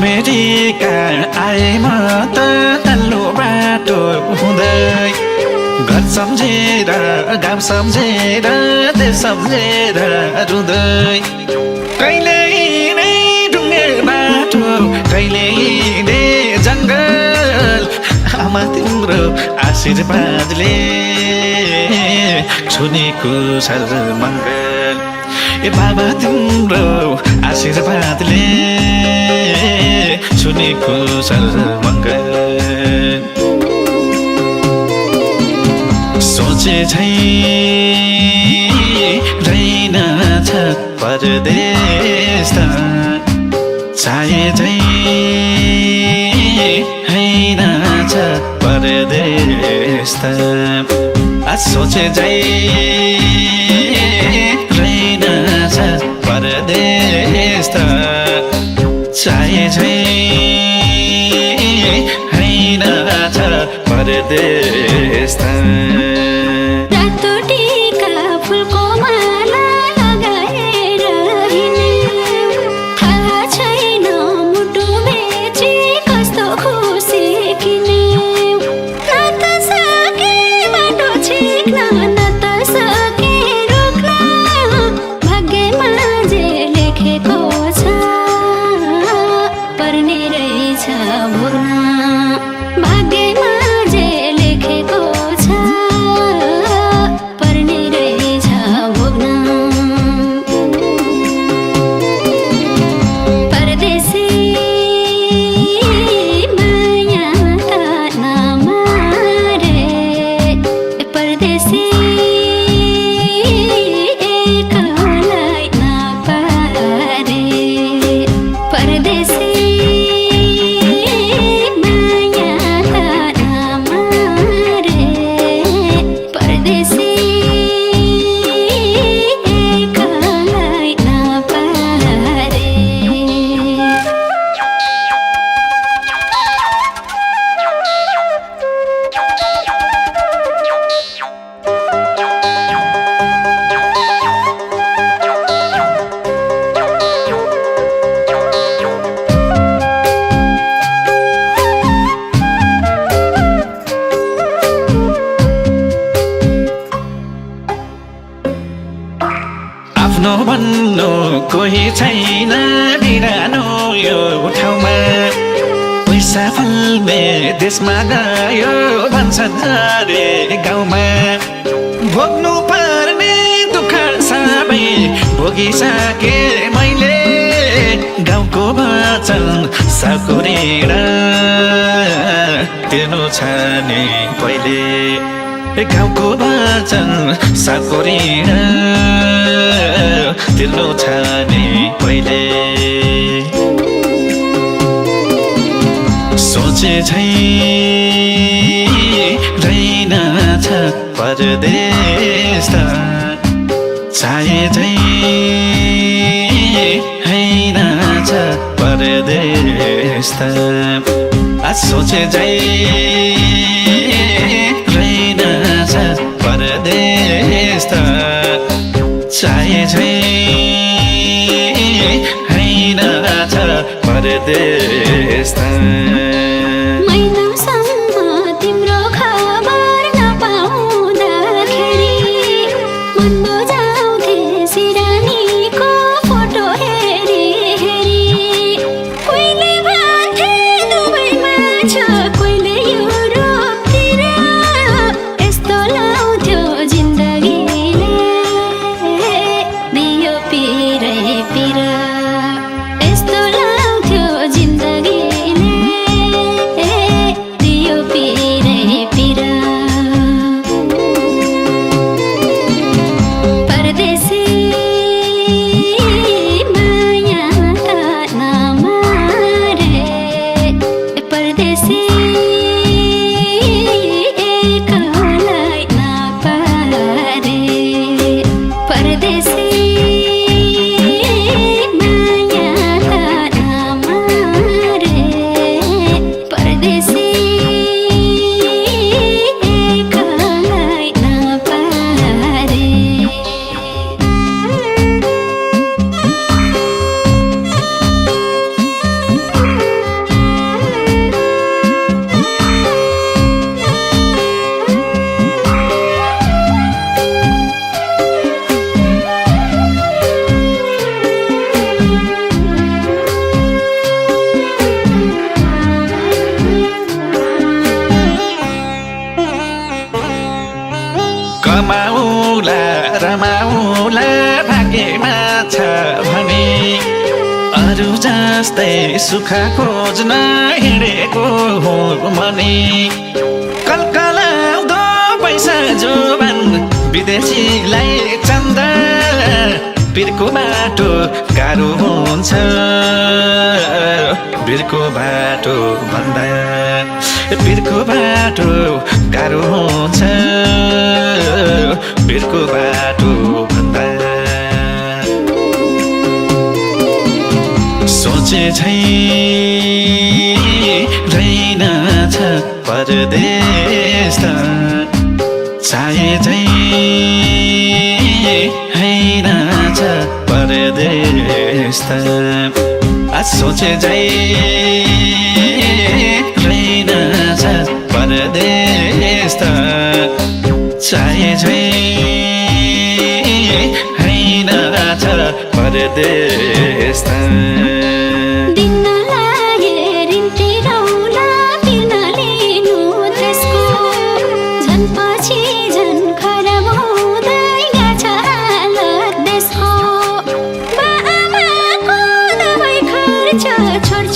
America आए म त तल्लो बाटो हुँदै घर सम्झेर गाउँ सम्झेर देश सम्झेर रुँदै कहिले नै ढुङ्गे बाटो कहिले नै जङ्गल आमा तिम्रो आशीर्वादले छुनेको सर्वमङ्गल ए बाबा तिम्रो आशीर्वादले छुनेको सर्वमङ्गल सोचे झै रहेनछ परदेश त चाहे झै हैनछ परदेश त सोचे झै रहेनछ परदेश त चाहे झै हैनछ परदेश त आफ्नो भन्नु कोही छैन बिरानो यो ठाउँमा पैसा फल्ने देशमा गयो भन्छन् अरे गाउँमा भोग्नु पर्ने दुःख सबै भोगिसके मैले गाउँको वचन सकुरेर तिर्नु छ नि पहिले गाउँको वचन सकुरेर तिर्नु छ नि पहिले सोचे झै रहेनछ परदेश त चाहे झै हैनछ परदेश त सोचे झै रहेनछ परदेश त चाहे झै हैनछ परदेश त यस्तो लाग्थ्यो जिन्दगी अरू जस्तै सुख खोज्न हिँडेको हो मनी कलकलाउँदो पैसा जोबान विदेशीलाई चन्दा बिरको बाटो गाह्रो हुन्छ बिरको बाटो भन्दा बिरको बाटो गाह्रो हुन्छ बिरको बाटो भन्दा सोचे झै रहेनछ परदेश त चाहे झै हैनछ परदेश त सोचे झै रहेनछ परदेश त चाहे झै हैनछ परदेश त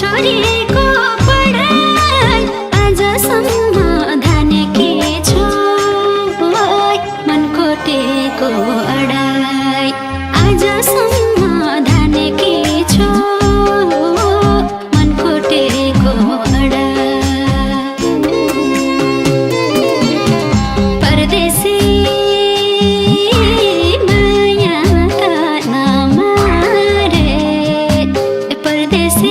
छोरीको पढाइ आजसम्म धानेकी छु मन कोटेको अडाइ आजसम्म धानेकी छु मन कोटेको अडाइ परदेशी माया त नमारे परदेशी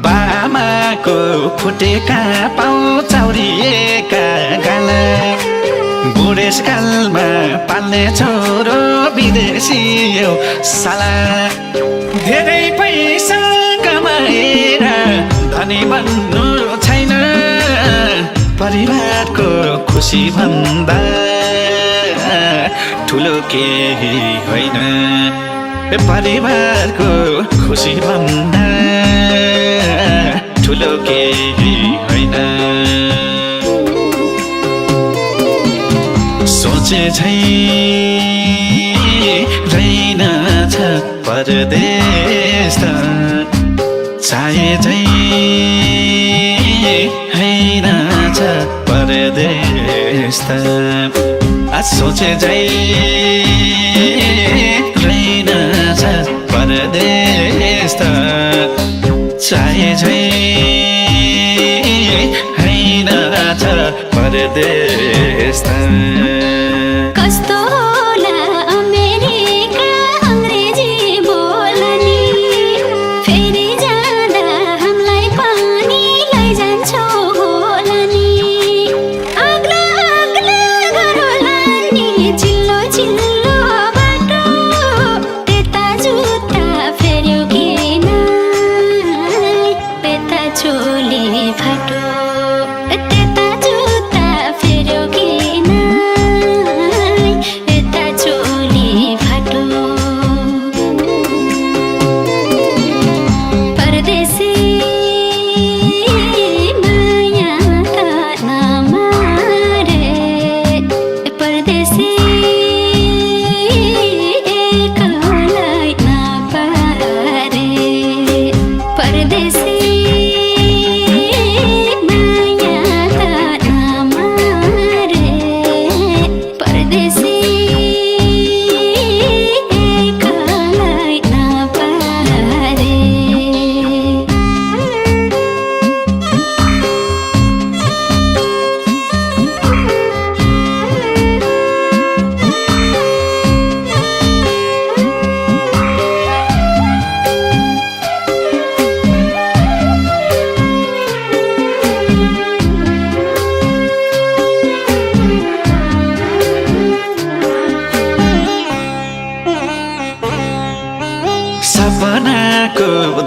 बामाको फुटेका पाउ चाउरिएका गाला बुढेसकालमा पाल्ने छोरो विदेशी यो साला धेरै पैसा कमाएर धनी बन्नु छैन परिवारको खुसी भन्दा ठुलो केही होइन परिवारको खुसी भन्दा ठुलो केही होइन सोचे झै रहेनछ परदेश त चाहे झै हैनछ परदेश त सोचे झै रहेनछ परदेश त चाहे झै हैनछ परदेश त कस्तो होला अमेरिका अंग्रेजी बोल्ने फेरि जाँदा हामीलाई पनि लैजान्छौ होला नि अग्ला अग्ला गरौँला नि चिल्लो चिल्लो बाटो त्यता जुत्ता फेर्यो किन त्यता चोली फाटो त्यता जुत्ता फेर्यो किन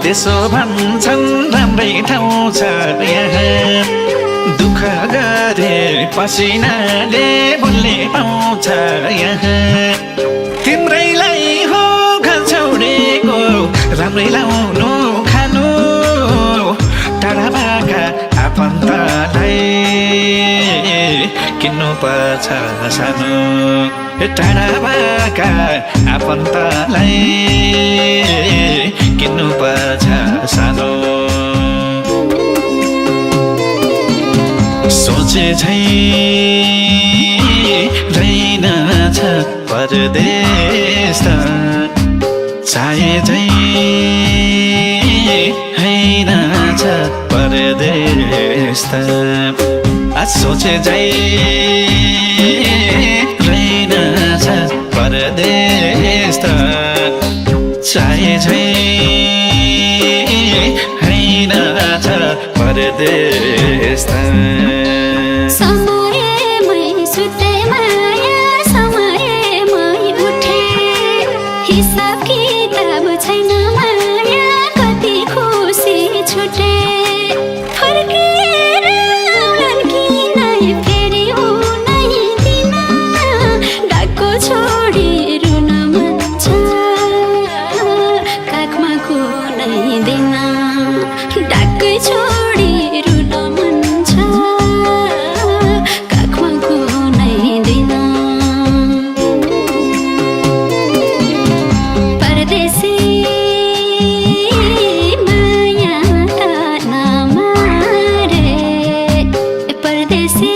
त्यसो भन्छन् राम्रै ठाउँ छ यहाँ दुःख गरे पसिनाले बोल्ने पाउँछ यहाँ तिम्रैलाई हो घर छोडेको राम्रै लाउनु खानु टाढाबाका आफन्तलाई किन्नु पर्छ सानो टाढाबाका आफन्तलाई किन्नु पर्छ सानो सोचे झै रहेनछ परदेश त चाहे झै हैनछ परदेश त सोचे झै रहेनछ परदेश त चाहे झै हैनछ परदेश त समयमै सुते माया समयमै उठे हिसाब किताब छैन माया कति खुसी छुटे फर्केर आउलान् कि नै फेरि उनै दिन डाको छोडी रुन मन छ काखमा कुनै दिन डाकै छोडी रुन मन छ काखमा कुनै दिन परदेशी माया त नमारे परदेशी